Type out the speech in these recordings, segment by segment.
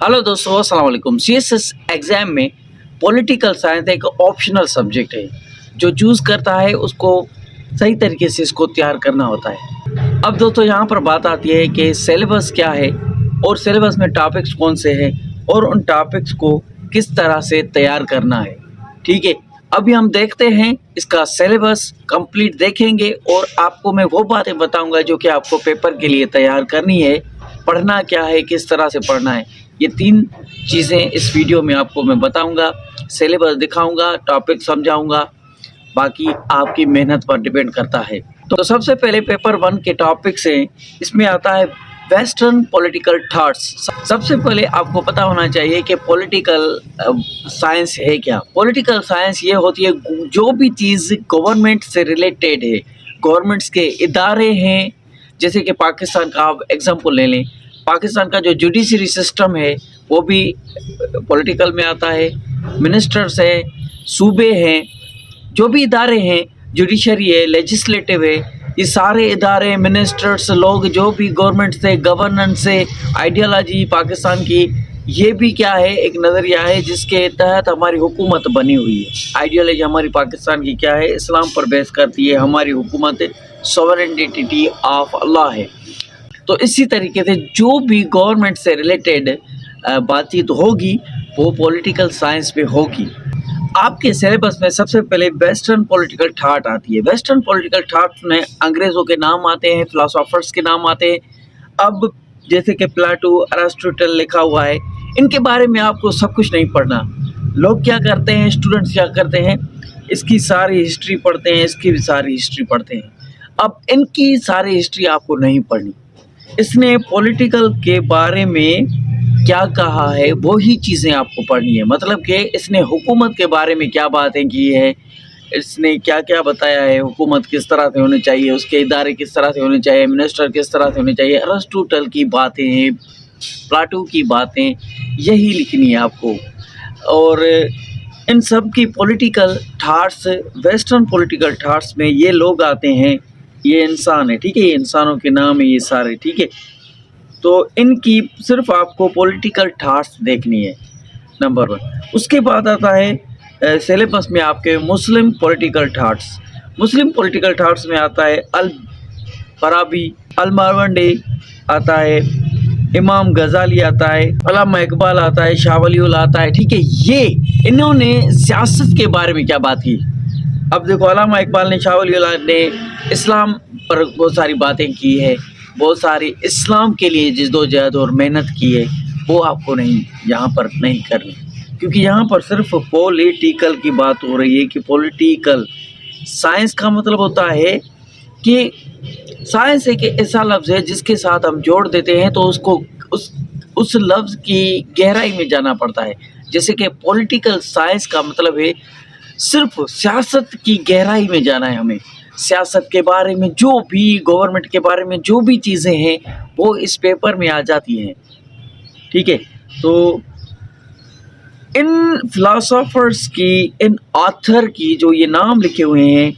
Hello दोस्तों, अस्सलाम वालेकुम। सीएसएस एग्ज़ाम में पॉलिटिकल साइंस एक ऑप्शनल सब्जेक्ट है। जो चूज़ करता है उसको सही तरीके से इसको तैयार करना होता है। अब दोस्तों यहाँ पर बात आती है कि सिलेबस क्या है और सिलेबस में टॉपिक्स कौन से हैं और उन टॉपिक्स को किस तरह से तैयार करना है। ठीक है, अभी हम देखते हैं इसका सिलेबस कंप्लीट देखेंगे और आपको मैं वो बातें बताऊँगा जो कि आपको पेपर के लिए तैयार करनी है। पढ़ना क्या है, किस तरह से पढ़ना है, ये 3 चीज़ें इस वीडियो में आपको मैं बताऊंगा। सिलेबस दिखाऊंगा, टॉपिक समझाऊंगा, बाकी आपकी मेहनत पर डिपेंड करता है। तो सबसे पहले पेपर 1 के टॉपिक्स हैं, इसमें आता है वेस्टर्न पॉलिटिकल थॉट्स। सबसे पहले आपको पता होना चाहिए कि पॉलिटिकल साइंस है क्या। पॉलिटिकल साइंस ये होती है जो भी चीज़ गवर्नमेंट से रिलेटेड है, गवर्नमेंट्स के इदारे हैं। जैसे कि पाकिस्तान का आप एग्जांपल ले लें, पाकिस्तान का जो जुडिशरी सिस्टम है वो भी पॉलिटिकल में आता है। मिनिस्टर्स हैं, सूबे हैं, जो भी इदारे हैं, जुडिशरी है, लेजिस्लेटिव है, ये सारे इदारे, मिनिस्टर्स, लोग जो भी गवर्नमेंट से, गवर्नेंस से, आइडियोलॉजी पाकिस्तान की, ये भी क्या है, एक नज़रिया है जिसके तहत हमारी हुकूमत बनी हुई है। आइडियोलॉजी हमारी पाकिस्तान की क्या है, इस्लाम पर बेस करती है। हमारी हुकूमत सॉवरेनिटी ऑफ अल्लाह है। तो इसी तरीके से जो भी गवर्नमेंट से रिलेटेड बातचीत होगी वो पॉलिटिकल साइंस में होगी। आपके सिलेबस में सबसे पहले वेस्टर्न पॉलिटिकल थॉट आती है। वेस्टर्न पॉलिटिकल थॉट में अंग्रेज़ों के नाम आते हैं, फिलोसोफर्स के नाम आते हैं। अब जैसे कि प्लेटो, अरिस्टोटल लिखा हुआ है, इनके बारे में आपको सब कुछ नहीं पढ़ना। लोग क्या करते हैं, स्टूडेंट्स क्या करते हैं, इसकी सारी हिस्ट्री पढ़ते हैं, इसकी भी सारी हिस्ट्री पढ़ते हैं। अब इनकी सारी हिस्ट्री आपको नहीं पढ़नी। इसने पॉलिटिकल के बारे में क्या कहा है वो ही चीज़ें आपको पढ़नी है। मतलब कि इसने हुकूमत के बारे में क्या बातें की है, इसने क्या क्या बताया है, हुकूमत किस तरह से होनी चाहिए, उसके इदारे किस तरह से होने चाहिए, मिनिस्टर किस तरह से होने चाहिए। अरिस्टोटल की बातें हैं, प्लेटो की बातें, यही लिखनी है आपको। और इन सब की political thoughts, western political thoughts में ये लोग आते हैं, ये इंसान है, ठीक है, ये इंसानों के नाम है ये सारे, ठीक है। तो इनकी सिर्फ आपको पॉलिटिकल थॉट्स देखनी है, नंबर 1। उसके बाद आता है सिलेबस में आपके मुस्लिम पॉलिटिकल थॉट्स। मुस्लिम पॉलिटिकल थॉट्स में आता है अल फराबी, अल मारवंडी आता है, इमाम गजाली आता है, अल्लामा इकबाल आता है, शाह वलीउल्लाह आता है, ठीक है। ये इन्होंने सियासत के बारे में क्या बात की। अब देखो, अल्लामा इकबाल ने, शाह वलीउल्लाह ने इस्लाम पर बहुत सारी बातें की है, बहुत सारी इस्लाम के लिए जद्दोजहद और मेहनत की है। वो आपको नहीं, यहाँ पर नहीं करनी, क्योंकि यहाँ पर सिर्फ पॉलिटिकल की बात हो रही है। कि पॉलिटिकल साइंस का मतलब होता है कि साइंस एक ऐसा लफ्ज़ है जिसके साथ हम जोड़ देते हैं तो उसको उस लफ्ज़ की गहराई में जाना पड़ता है। जैसे कि पॉलिटिकल साइंस का मतलब है सिर्फ सियासत की गहराई में जाना है हमें। सियासत के बारे में, जो भी गवर्नमेंट के बारे में जो भी चीज़ें हैं वो इस पेपर में आ जाती हैं, ठीक है। तो इन फिलोसोफर्स की, इन ऑथर की जो ये नाम लिखे हुए हैं,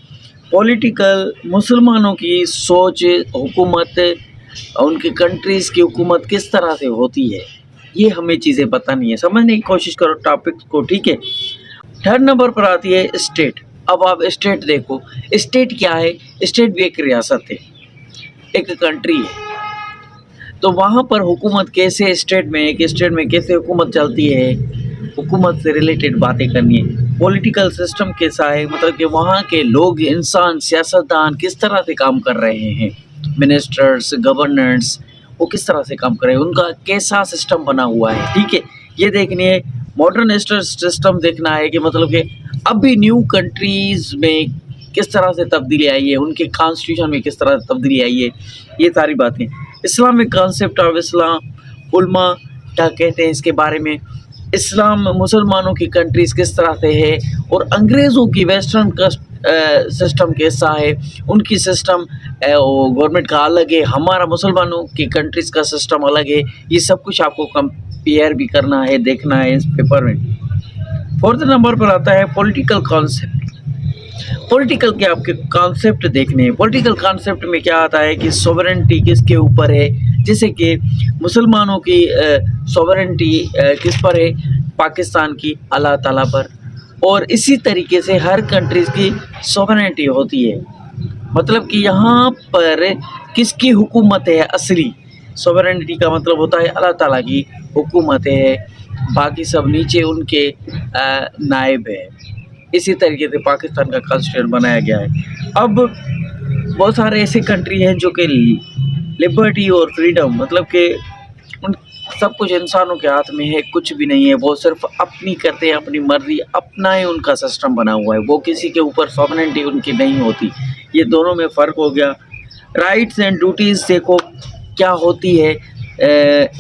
पॉलिटिकल, मुसलमानों की सोच, हुकूमत, उनकी कंट्रीज़ की हुकूमत किस तरह से होती है, ये हमें चीज़ें बतानी है। समझने की कोशिश करो टॉपिक को, ठीक है। 3rd नंबर पर आती है स्टेट। अब आप स्टेट देखो, स्टेट क्या है, स्टेट भी एक रियासत है, एक कंट्री है। तो वहाँ पर हुकूमत कैसे, स्टेट में, एक स्टेट में कैसे हुकूमत चलती है, हुकूमत से रिलेटेड बातें करनी है। पॉलिटिकल सिस्टम कैसा है, मतलब कि वहाँ के लोग, इंसान, सियासतदान किस तरह से काम कर रहे हैं, मिनिस्टर्स, गवर्नर्स, वो किस तरह से काम कर रहे हैं, उनका कैसा सिस्टम बना हुआ है, ठीक है, ये देखनी है। मॉडर्न सिस्टम देखना है कि मतलब कि अभी न्यू कंट्रीज़ में किस तरह से तब्दीली आई है, उनके कॉन्स्टिट्यूशन में किस तरह से तब्दीली आई है, ये सारी बातें। Islamic concept of Islam, Ulama क्या कहते हैं इसके बारे में, इस्लाम मुसलमानों की कंट्रीज़ किस तरह से है, और अंग्रेज़ों की वेस्टर्न सिस्टम कैसा है, उनकी सिस्टम गवर्नमेंट का अलग है, हमारा मुसलमानों की कंट्रीज़ का सिस्टम अलग है। ये सब कुछ आपको कंपेयर भी करना है, देखना है इस पेपर में। 4th नंबर पर आता है पॉलिटिकल कॉन्सेप्ट। पॉलिटिकल के आपके कॉन्सेप्ट देखने हैं। पॉलिटिकल कॉन्सेप्ट में क्या आता है कि सॉवरेनिटी किसके ऊपर है, जैसे कि मुसलमानों की सॉवरेंटी किस पर है, पाकिस्तान की अल्लाह ताला पर, और इसी तरीके से हर कंट्रीज़ की सॉवरेंटी होती है। मतलब कि यहाँ पर किसकी हुकूमत है असली, सॉवरेंटी का मतलब होता है अल्लाह ताला की हुकूमत है, बाकी सब नीचे उनके नायब है। इसी तरीके से पाकिस्तान का कॉन्स्टिट्यूशन बनाया गया है। अब बहुत सारे ऐसे कंट्री हैं जो कि लिबर्टी और फ्रीडम, मतलब कि उन सब कुछ इंसानों के हाथ में है, कुछ भी नहीं है, वो सिर्फ अपनी करते हैं, अपनी मर्जी, अपना ही उनका सिस्टम बना हुआ है, वो किसी के ऊपर सॉवरेंटी उनकी नहीं होती। ये दोनों में फ़र्क हो गया। राइट्स एंड ड्यूटीज़ देखो क्या होती है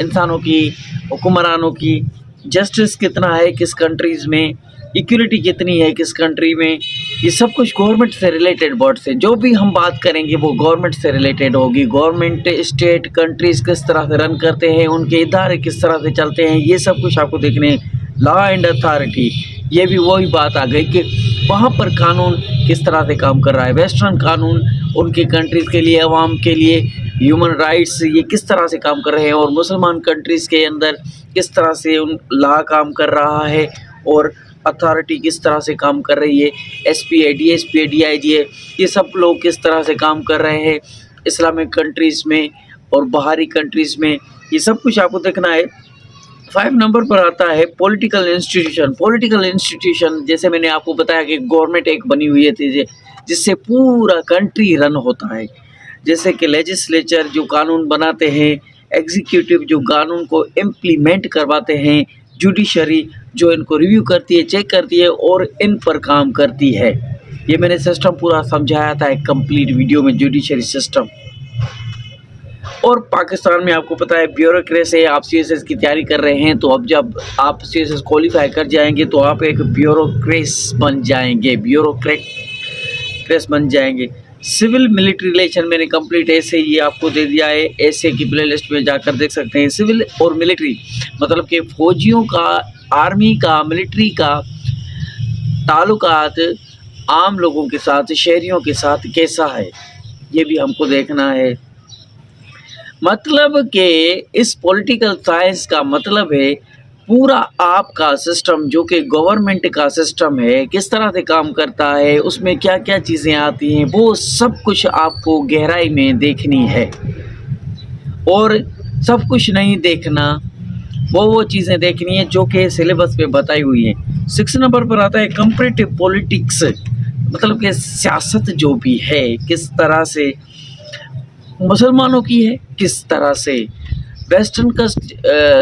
इंसानों की, हुक्मरानों की, जस्टिस कितना है किस कंट्रीज़ में, इक्वलिटी कितनी है किस कंट्री में, ये सब कुछ गवर्नमेंट से रिलेटेड वर्ड से जो भी हम बात करेंगे वो गवर्नमेंट से रिलेटेड होगी। गवर्नमेंट स्टेट कंट्रीज़ किस तरह से रन करते हैं, उनके इदारे किस तरह से चलते हैं, ये सब कुछ आपको देखने हैं। लॉ एंड अथॉरिटी, ये भी वही बात आ गई कि वहाँ पर कानून किस तरह से काम कर रहा है, वेस्टर्न कानून उनकी कंट्रीज़ के लिए, अवाम के लिए, ह्यूमन राइट्स ये किस तरह से काम कर रहे हैं, और मुसलमान कंट्रीज़ के अंदर किस तरह से उन लॉ काम कर रहा है, और अथॉरिटी किस तरह से काम कर रही है, एसपीए, डीएसपीए, डीआईजीए, ये सब लोग किस तरह से काम कर रहे हैं इस्लामिक कंट्रीज़ में और बाहरी कंट्रीज़ में, ये सब कुछ आपको देखना है। 5 नंबर पर आता है पॉलिटिकल इंस्टीट्यूशन। पॉलिटिकल इंस्टीट्यूशन जैसे मैंने आपको बताया कि गवर्नमेंट एक बनी हुई है जिससे पूरा कंट्री रन होता है। जैसे कि लेजिस्लेचर जो कानून बनाते हैं, एग्जीक्यूटिव जो कानून को इम्प्लीमेंट करवाते हैं, जुडिशरी जो इनको रिव्यू करती है, चेक करती है और इन पर काम करती है। ये मैंने सिस्टम पूरा समझाया था एक कंप्लीट वीडियो में, जुडिशरी सिस्टम। और पाकिस्तान में आपको पता है ब्यूरोक्रेसी है। आप सीएसएस की तैयारी कर रहे हैं तो अब जब आप सीएसएस क्वालिफाई कर जाएंगे तो आप एक ब्यूरोक्रेट बन जाएंगे, ब्यूरोक्रेट बन जाएंगे। सिविल मिलिट्री रिलेशन मैंने कंप्लीट ऐसे ये आपको दे दिया है, ऐसे की प्ले लिस्ट में जाकर देख सकते हैं। सिविल और मिलिट्री मतलब कि फौजियों का, आर्मी का, मिलिट्री का ताल्लुकात आम लोगों के साथ, शहरियों के साथ कैसा है, ये भी हमको देखना है। मतलब कि इस पॉलिटिकल साइंस का मतलब है पूरा आपका सिस्टम जो कि गवर्नमेंट का सिस्टम है किस तरह से काम करता है, उसमें क्या क्या चीज़ें आती हैं, वो सब कुछ आपको गहराई में देखनी है। और सब कुछ नहीं देखना, वो चीज़ें देखनी है जो कि सिलेबस में बताई हुई हैं। 6 नंबर पर आता है कंपैरेटिव पॉलिटिक्स, मतलब कि सियासत जो भी है किस तरह से मुसलमानों की है, किस तरह से वेस्टर्न का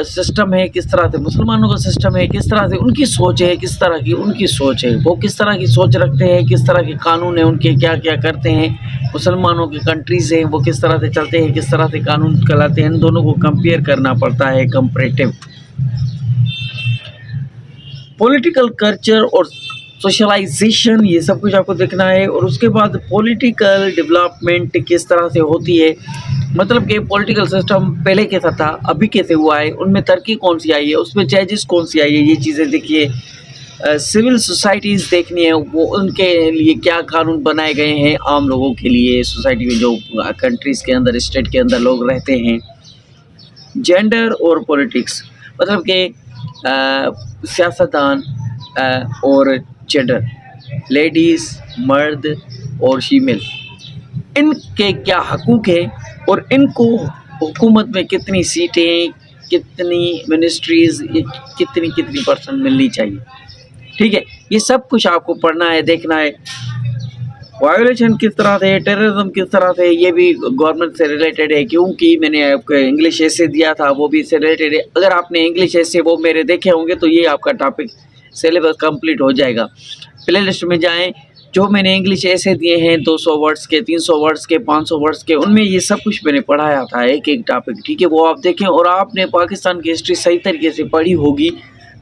सिस्टम है, किस तरह से मुसलमानों का सिस्टम है, किस तरह से उनकी सोच है, किस तरह की उनकी सोच है, वो किस तरह की सोच रखते हैं, किस तरह के कानून है उनके, क्या क्या करते हैं। मुसलमानों की कंट्रीज़ हैं वो किस तरह से चलते हैं, किस तरह से कानून चलाते हैं, इन दोनों को कंपेयर करना पड़ता है, कंपैरेटिव। पॉलिटिकल कल्चर और सोशलाइजेशन ये सब कुछ आपको देखना है। और उसके बाद पॉलिटिकल डेवलपमेंट किस तरह से होती है, मतलब कि पॉलिटिकल सिस्टम पहले कैसा था, अभी कैसे हुआ है, उनमें तरक्की कौन सी आई है, उसमें चेंजेस कौन सी आई है, ये चीज़ें देखिए। सिविल सोसाइटीज़ देखनी है, वो उनके लिए क्या कानून बनाए गए हैं आम लोगों के लिए, सोसाइटी में जो कंट्रीज़ के अंदर, स्टेट के अंदर लोग रहते हैं। जेंडर और पॉलिटिक्स मतलब कि सियासतदान और जेंडर, लेडीज़, मर्द और फीमेल, इनके क्या हकूक़ हैं और इनको हुकूमत में कितनी सीटें, कितनी मिनिस्ट्रीज़, कितनी परसेंट मिलनी चाहिए। ठीक है, ये सब कुछ आपको पढ़ना है, देखना है। वायोलेशन किस तरह से, टेररिज्म किस तरह से, ये भी गवर्नमेंट से रिलेटेड है, क्योंकि मैंने आपको इंग्लिश ऐसे दिया था वो भी इससे रिलेटेड है। अगर आपने इंग्लिश ऐसे वो मेरे देखे होंगे तो ये आपका टॉपिक सिलेबस कंप्लीट हो जाएगा। प्ले लिस्ट में जाएं, जो मैंने इंग्लिश ऐसे दिए हैं 200 वर्ड्स के, 300 वर्ड्स के, 500 वर्ड्स के, उनमें ये सब कुछ मैंने पढ़ाया था एक एक टॉपिक। ठीक है, वो आप देखें। और आपने पाकिस्तान की हिस्ट्री सही तरीके से पढ़ी होगी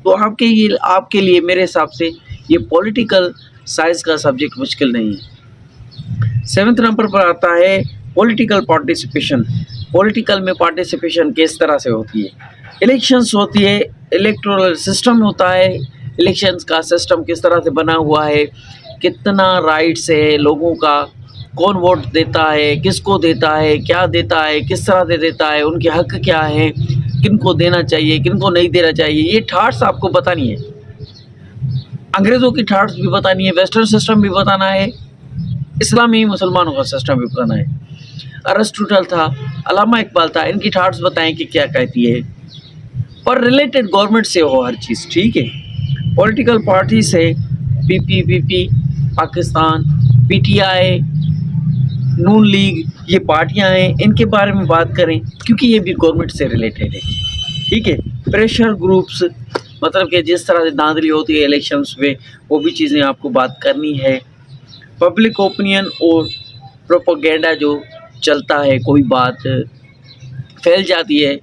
तो आपके लिए मेरे हिसाब से ये पॉलिटिकल साइंस का सब्जेक्ट मुश्किल नहीं है। 7 नंबर पर आता है पॉलिटिकल पार्टिसिपेशन। पॉलिटिकल में पार्टिसिपेशन किस तरह से होती है, इलेक्शंस होती है, इलेक्टोरल सिस्टम होता है, इलेक्शंस का सिस्टम किस तरह से बना हुआ है, कितना राइट्स है लोगों का, कौन वोट देता है, किसको देता है, क्या देता है, किस तरह से देता है, उनके हक क्या हैं, किनको देना चाहिए, किनको नहीं देना चाहिए, ये ठाट्स आपको बतानी है। अंग्रेज़ों की ठाट्स भी बतानी है, वेस्टर्न सिस्टम भी बताना है, इस्लामी मुसलमानों का सिस्टम भी बताना है। अरिस्टोटल था, अल्लामा इकबाल था, इनकी ठाट्स बताएं कि क्या कहती है। और रिलेटेड गवर्नमेंट से हो हर चीज़, ठीक है। पॉलिटिकल पार्टी से पीपीपी पाकिस्तान, पीटीआई, नून लीग, ये पार्टियां हैं, इनके बारे में बात करें क्योंकि ये भी गवर्नमेंट से रिलेटेड है, ठीक है। प्रेशर ग्रुप्स, मतलब कि जिस तरह से धांधली होती है इलेक्शंस में, वो भी चीज़ें आपको बात करनी है। पब्लिक ओपिनियन और प्रोपेगेंडा जो चलता है, कोई बात फैल जाती है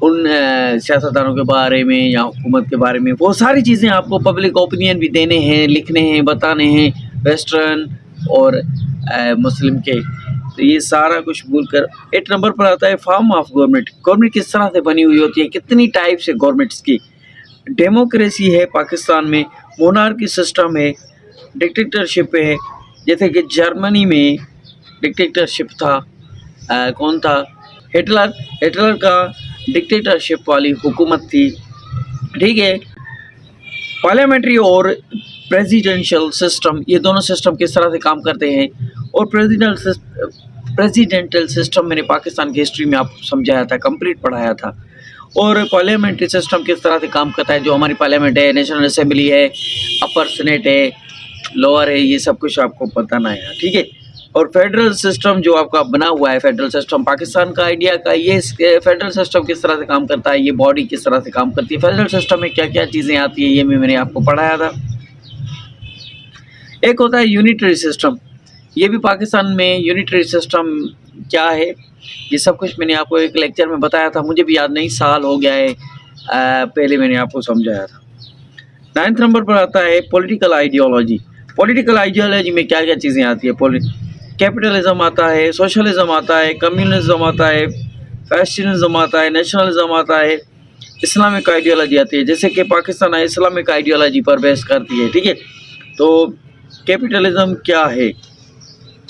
उन सियासतदानों के बारे में या हुकूमत के बारे में, वो सारी चीज़ें आपको पब्लिक ओपिनियन भी देने हैं, लिखने हैं, बताने हैं, वेस्टर्न और मुस्लिम के। तो ये सारा कुछ भूल कर 8 नंबर पर आता है फॉर्म ऑफ गवर्नमेंट। गवर्नमेंट किस तरह से बनी हुई होती है, कितनी टाइप्स है गवर्नमेंट्स की। डेमोक्रेसी है पाकिस्तान में, मोनार्की सिस्टम है, डिक्टेटरशिप है, जैसे कि जर्मनी में डिक्टेटरशिप था, कौन था, हिटलर का डिक्टेटरशिप वाली हुकूमत थी, ठीक है। पार्लियामेंट्री और प्रेसिडेंशियल सिस्टम, ये दोनों सिस्टम किस तरह से काम करते हैं। और प्रेसिडेंटल सिस्टम मैंने पाकिस्तान की हिस्ट्री में आपको समझाया था, कंप्लीट पढ़ाया था। और पार्लियामेंट्री सिस्टम किस तरह से काम करता है, जो हमारी पार्लियामेंट है, नेशनल असेंबली है, अपर सेनेट है, लोअर है, ये सब कुछ आपको बताना है, ठीक है। और फेडरल सिस्टम जो आपका बना हुआ है, फेडरल सिस्टम पाकिस्तान का, इंडिया का, ये फेडरल सिस्टम किस तरह से काम करता है, ये बॉडी किस तरह से काम करती है, फेडरल सिस्टम में क्या क्या चीज़ें आती हैं, ये भी मैंने आपको पढ़ाया था। एक होता है यूनिटरी सिस्टम, ये भी पाकिस्तान में यूनिटरी सिस्टम क्या है, ये सब कुछ मैंने आपको एक लेक्चर में बताया था, मुझे भी याद नहीं, साल हो गया है, पहले मैंने आपको समझाया था। 9 नंबर पर आता है पॉलिटिकल आइडियोलॉजी। पॉलिटिकल आइडियोलॉजी में क्या क्या चीज़ें आती है, कैपिटलिज्म आता है, सोशलिज्म आता है, कम्युनिज्म आता है, फैशनिज्म आता है, नेशनलिज्म आता है, इस्लामिक आइडियोलॉजी आती है, जैसे कि पाकिस्तान इस्लामिक आइडियोलॉजी पर बेस करती है, ठीक है। तो कैपिटलिज्म क्या है,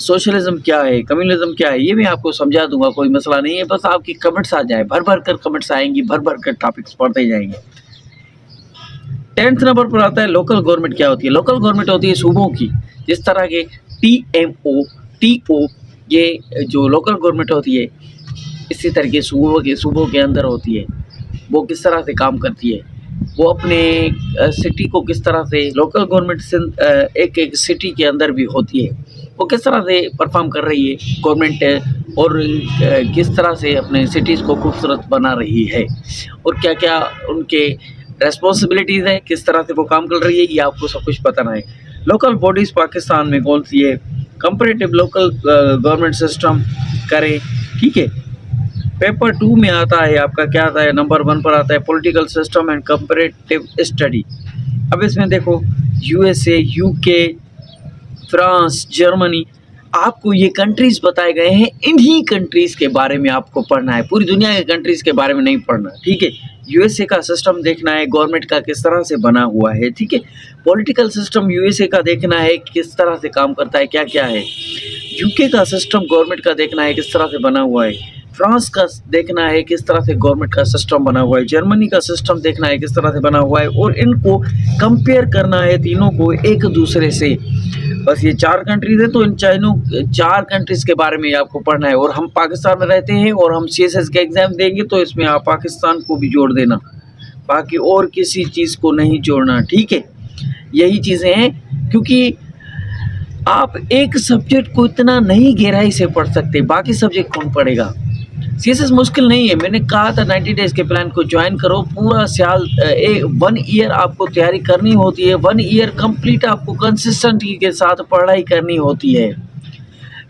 सोशलिज्म क्या है, कम्युनिज्म क्या है, ये मैं आपको समझा दूंगा, कोई मसला नहीं है, बस आपकी कमेंट्स आ जाए, भर भर कर कमेंट्स आएंगी, भर भर कर टॉपिक्स पढ़ते जाएंगे। 10th नंबर पर आता है लोकल गवर्नमेंट क्या होती है। लोकल गवर्नमेंट होती है सूबों की, जिस तरह के TMO, TO, ये जो लोकल गवर्नमेंट होती है, इसी तरह के सूबों के अंदर होती है, वो किस तरह से काम करती है, वो अपने सिटी को किस तरह से, लोकल गवर्नमेंट एक एक सिटी के अंदर भी होती है, वो किस तरह से परफॉर्म कर रही है गवर्नमेंट, और किस तरह से अपने सिटीज़ को खूबसूरत बना रही है, और क्या क्या उनके रेस्पॉन्सिबिलिटीज़ है, किस तरह से वो काम कर रही है, ये आपको सब कुछ बताना है। लोकल बॉडीज़ पाकिस्तान में कौन सी है, कंपैरेटिव लोकल गवर्नमेंट सिस्टम करें, ठीक है। पेपर 2 में आता है आपका, क्या आता है, नंबर 1 पर आता है political system and comparative study. अब इसमें देखो USA, UK, फ्रांस, जर्मनी, आपको ये कंट्रीज़ बताए गए हैं, इन्हीं कंट्रीज़ के बारे में आपको पढ़ना है, पूरी दुनिया के कंट्रीज़ के बारे में नहीं पढ़ना, ठीक है। USA का सिस्टम देखना है, गवर्नमेंट का किस तरह से बना हुआ है, ठीक है। पॉलिटिकल सिस्टम USA का देखना है, किस तरह से काम करता है, क्या क्या है। UK का सिस्टम गवर्नमेंट का देखना है, किस तरह से बना हुआ है। फ्रांस का देखना है, किस तरह से गवर्नमेंट का सिस्टम बना हुआ है। जर्मनी का सिस्टम देखना है, किस तरह से बना हुआ है, और इनको कंपेयर करना है तीनों को एक दूसरे से। बस ये 4 कंट्रीज़ हैं, तो इन 4 कंट्रीज़ के बारे में आपको पढ़ना है। और हम पाकिस्तान में रहते हैं और हम CSS के एग्ज़ाम देंगे, तो इसमें आप पाकिस्तान को भी जोड़ देना, बाकी और किसी चीज़ को नहीं जोड़ना, ठीक है। यही चीज़ें हैं, क्योंकि आप एक सब्जेक्ट को इतना नहीं गहराई से पढ़ सकते, बाकी सब्जेक्ट कौन पढ़ेगा। CSS मुश्किल नहीं है, मैंने कहा था 90 डेज़ के प्लान को ज्वाइन करो, पूरा साल 1 ईयर आपको तैयारी करनी होती है, 1 ईयर कंप्लीट आपको कंसिस्टेंसी के साथ पढ़ाई करनी होती है।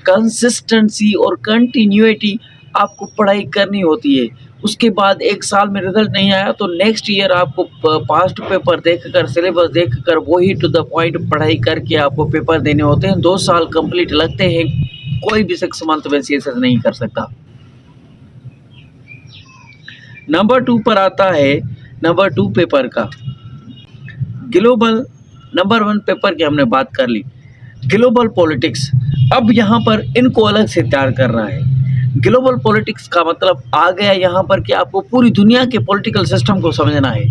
कंसिस्टेंसी और कंटिन्यूटी आपको पढ़ाई करनी होती है। उसके बाद 1 साल में रिजल्ट नहीं आया तो नेक्स्ट ईयर आपको पास्ट पेपर देखकर, सिलेबस देखकर, वही टू द पॉइंट पढ़ाई करके आपको पेपर देने होते हैं। 2 साल कंप्लीट लगते हैं, कोई भी 6 मंथ में CSS नहीं कर सकता। नंबर 2 पर आता है, नंबर 2 पेपर का ग्लोबल। नंबर 1 पेपर की हमने बात कर ली, ग्लोबल पॉलिटिक्स। اب یہاں پر ان کو الگ سے تیار کرنا ہے. گلوبل پولیٹکس کا مطلب آ گیا یہاں پر کہ آپ کو پوری دنیا کے پولیٹیکل سسٹم کو سمجھنا ہے.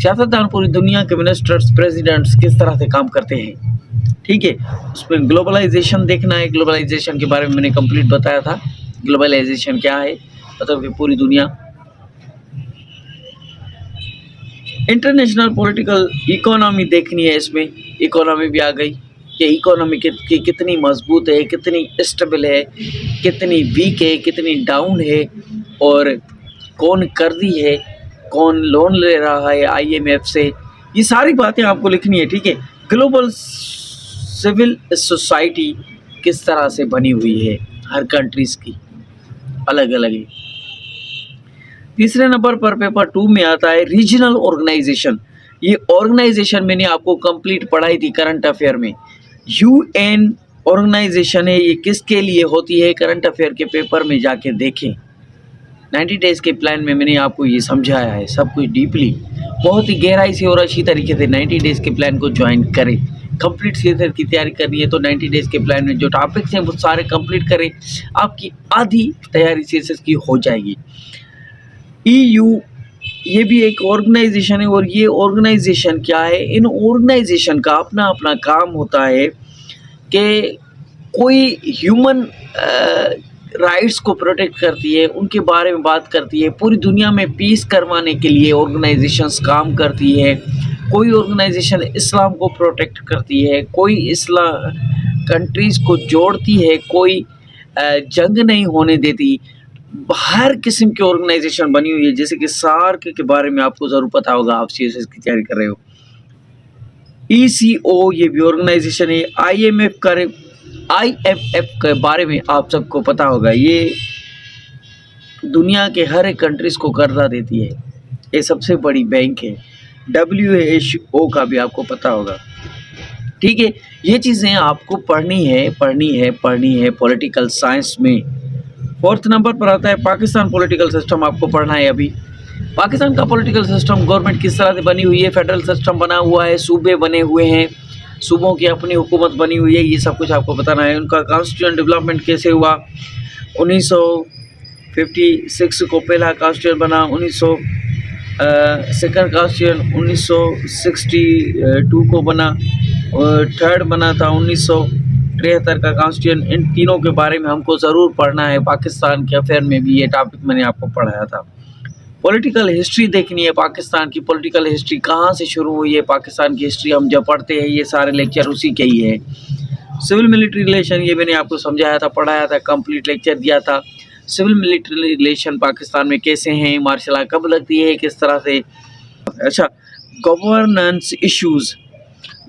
سیاستدان پوری دنیا کے منسٹرز، پریزیڈنٹس کس طرح سے کام کرتے ہیں. ٹھیک ہے، اس میں گلوبلائزیشن دیکھنا ہے. گلوبلائزیشن کے بارے میں نے کمپلیٹ بتایا تھا. گلوبلائزیشن کیا ہے، مطلب کہ پوری دنیا. انٹرنیشنل پولیٹیکل اکانومی دیکھنی ہے. اس میں اکانومی بھی آ گئی کہ اکانومی کی کتنی مضبوط ہے، کتنی اسٹیبل ہے، کتنی ویک ہے، کتنی ڈاؤن ہے، اور کون قرضی ہے، کون لون لے رہا ہے IMF سے. یہ ساری باتیں آپ کو لکھنی ہے. ٹھیک ہے. گلوبل سول سوسائٹی کس طرح سے بنی ہوئی ہے، ہر کنٹریز کی الگ الگ ہے. تیسرے نمبر پر پیپر 2 میں آتا ہے ریجنل آرگنائزیشن. یہ آرگنائزیشن میں نے آپ کو کمپلیٹ پڑھائی تھی کرنٹ افیئر میں. UN آرگنائزیشن ہے، یہ کس کے لیے ہوتی ہے، کرنٹ افیئر کے پیپر میں جا کے دیکھیں. 90 ڈیز کے پلان میں نے آپ کو یہ سمجھایا ہے سب کچھ ڈیپلی، بہت ہی گہرائی سے اور اچھی طریقے سے. 90 ڈیز کے پلان کو جوائن کریں. کمپلیٹ سیریز کی تیاری کرنی ہے تو 90 ڈیز کے پلان میں جو ٹاپکس ہیں وہ سارے کمپلیٹ کریں. آپ کی آدھی تیاری سیریز کی ہو جائے گی. EU یہ بھی ایک آرگنائزیشن ہے، اور یہ آرگنائزیشن کیا ہے، ان آرگنائزیشن کا اپنا اپنا کام ہوتا ہے کہ کوئی ہیومن رائٹس کو پروٹیکٹ کرتی ہے، ان کے بارے میں بات کرتی ہے. پوری دنیا میں پیس کروانے کے لیے آرگنائزیشنز کام کرتی ہے. کوئی آرگنائزیشن اسلام کو پروٹیکٹ کرتی ہے، کوئی اسلام کنٹریز کو جوڑتی ہے، کوئی جنگ نہیں ہونے دیتی. ہر قسم کی آرگنائزیشن بنی ہوئی ہے. جیسے کہ سارک کے بارے میں آپ کو ضرور پتا ہوگا، آپ CSS کی تیاری کر رہے ہو. ECO یہ بھی آرگنائزیشن ہے. IMF کے بارے میں آپ سب کو پتا ہوگا، یہ دنیا کے ہر ایک کنٹریز کو قرضہ دیتی ہے. یہ سب سے بڑی بینک ہے. WHO کا بھی آپ کو پتا ہوگا. ٹھیک ہے، یہ چیزیں آپ کو پڑھنی ہے پولیٹیکل سائنس میں. 4 نمبر پر آتا ہے پاکستان پولیٹیکل سسٹم. آپ کو پڑھنا ہے ابھی. پاکستان کا پولیٹیکل سسٹم، گورنمنٹ کس طرح سے بنی ہوئی ہے. فیڈرل سسٹم بنا ہوا ہے، صوبے بنے ہوئے ہیں، صوبوں کی اپنی حکومت بنی ہوئی ہے. یہ سب کچھ آپ کو بتانا ہے. ان کا کانسٹیٹیوشن ڈیولپمنٹ کیسے ہوا. 1956 کو پہلا کانسٹیٹیوشن بنا، 1900 سیکنڈ کانسٹیٹیوشن 1962 کو بنا، اور تھرڈ بنا تھا 1973 کا کانسٹیٹیوشن. ان تینوں کے بارے میں ہم کو ضرور پڑھنا ہے. پاکستان کے افیئر میں بھی یہ ٹاپک میں نے آپ کو پڑھایا تھا. پولیٹیکل ہسٹری دیکھنی ہے. پاکستان کی پولیٹیکل ہسٹری کہاں سے شروع ہوئی ہے. پاکستان کی ہسٹری ہم جب پڑھتے ہیں یہ سارے لیکچر اسی کے ہی ہے. سول ملٹری ریلیشن یہ میں نے آپ کو سمجھایا تھا، پڑھایا تھا، کمپلیٹ لیکچر دیا تھا. سول ملٹری ریلیشن پاکستان میں کیسے ہیں، مارشل لا کب لگتی ہے، کس طرح سے. اچھا، گورننس ایشوز.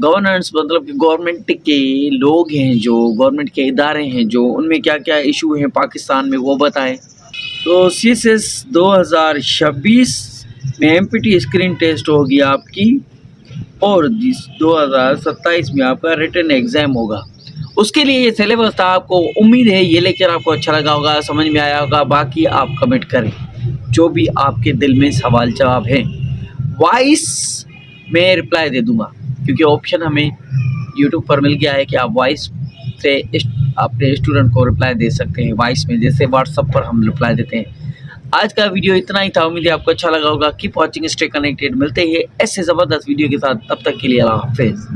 گورننس مطلب کہ گورنمنٹ کے لوگ ہیں، جو گورنمنٹ کے ادارے ہیں، جو ان میں کیا کیا ایشو ہیں پاکستان میں وہ بتائیں. تو CSS 2026 میں MPT اسکرین ٹیسٹ ہوگی آپ کی، اور 2027 میں آپ کا ریٹن ایگزام ہوگا. اس کے لیے یہ سلیبس تھا. آپ کو امید ہے یہ لیکچر آپ کو اچھا لگا ہوگا، سمجھ میں آیا ہوگا. باقی آپ کمنٹ کریں جو بھی آپ کے دل میں سوال جواب ہیں. وائس میں رپلائی دے دوں گا، کیونکہ آپشن ہمیں YouTube پر مل گیا ہے کہ آپ وائس سے اپنے اسٹوڈنٹ کو رپلائی دے سکتے ہیں وائس میں، جیسے WhatsApp پر ہم رپلائی دیتے ہیں. آج کا ویڈیو اتنا ہی تھا. امید ہے آپ کو اچھا لگا ہوگا. Keep watching, stay connected. ملتے ہیں ایسے زبردست ویڈیو کے ساتھ. تب تک کے لیے اللہ حافظ.